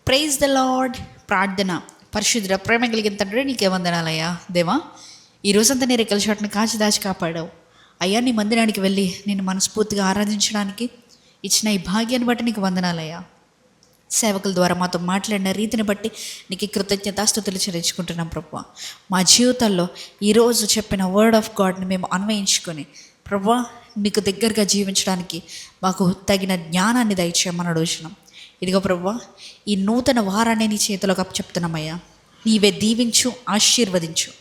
Praise the lord. ప్రార్థన. పరిశుద్ధ ప్రేమ కలిగిన తండ్రి, నీకే వందనాలయ్యా. దేవా, ఈ రోజంతా నీ రెక్కల చాటును కాచి దాచి కాపాడావు అయ్యా. నీ మందిరానికి వెళ్ళి నేను మనస్ఫూర్తిగా ఆరాధించడానికి ఇచ్చిన ఈ భాగ్యాన్ని బట్టి నీకు వందనాలయ్యా. సేవకుల ద్వారా మాతో మాట్లాడిన రీతిని బట్టి నీకు కృతజ్ఞతాస్తుతులు చెల్లించుకుంటున్నాం ప్రభువా. మా జీవితాల్లో ఈరోజు చెప్పిన వర్డ్ ఆఫ్ గాడ్ని మేము అన్వయించుకొని ప్రభువా నీకు దగ్గరగా జీవించడానికి మాకు తగిన జ్ఞానాన్ని దయచేయమని అడుగుతున్నాం. ఇదిగో ప్రభువా, ఈ నూతన వారాన్ని నీ చేతిలోకి అప్పచెప్తున్నామయ్యా. నీవే దీవించు, ఆశీర్వదించు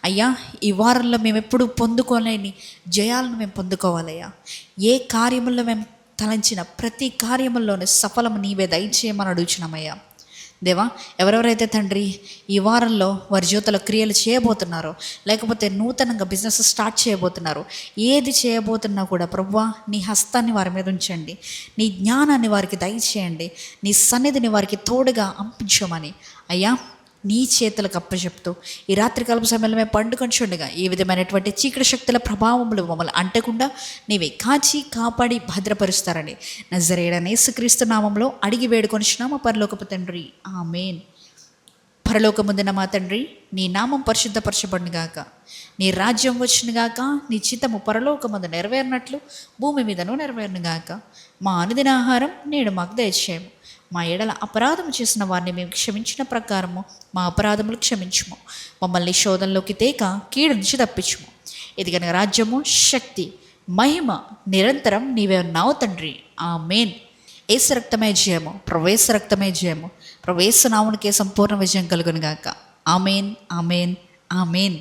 అయ్యా. ఈ వారంలో మేము ఎప్పుడు పొందుకోలేని జయాలను మేము పొందుకోవాలయ్యా. ఏ కార్యముల్లో మేము తలంచిన ప్రతి కార్యముల్లోనే సఫలము నీవే దయచేయమని అడుగుచున్నామయ్యా. దేవా, ఎవరెవరైతే తండ్రి ఈ వారంలో వారి జీవితంలో క్రియలు చేయబోతున్నారో, లేకపోతే నూతనంగా బిజినెస్ స్టార్ట్ చేయబోతున్నారో, ఏది చేయబోతున్నా కూడా ప్రభువా నీ హస్తాన్ని వారి మీద ఉంచండి, నీ జ్ఞానాన్ని వారికి దయచేయండి, నీ సన్నిధిని వారికి తోడుగా అంపించమని అయ్యా నీ చేతులకు అప్పచెప్తూ ఈ రాత్రికాలపు సమయంలో మేము పండుకొని చూడగా ఏ విధమైనటువంటి చీకటి శక్తుల ప్రభావములు మమ్మల్ని అంటకుండా నీవే కాచి కాపాడి భద్రపరుస్తారని నజరేయుడైన యేసుక్రీస్తు నామంలో అడిగి వేడుకొనిచున్నాము పరలోకపు తండ్రి, ఆమేన్. పరలోకముందున మా తండ్రి, నీ నామం పరిశుద్ధపరచబడునుగాక, నీ రాజ్యం వచ్చునుగాక, నీ చిత్తము పరలోకమందు నెరవేరినట్లు భూమి మీదను నెరవేరునుగాక. మా అనుదిన ఆహారం నేడు మాకు దయచేయము. మా ఎడల అపరాధము చేసిన వారిని మేము క్షమించిన ప్రకారము మా అపరాధములు క్షమించుము. మమ్మల్ని శోధనలోకి తేక కీడు నుంచి తప్పించుము. ఎదిగిన రాజ్యము, శక్తి, మహిమ నిరంతరం నీవే ఉన్నావు తండ్రి, ఆమేన్. యేసు రక్తమే జయము, ప్రవేశ రక్తమే జయము. ప్రవేశ నామునికే సంపూర్ణ విజయం కలుగునుగాక. ఆమేన్, ఆమేన్, ఆమేన్.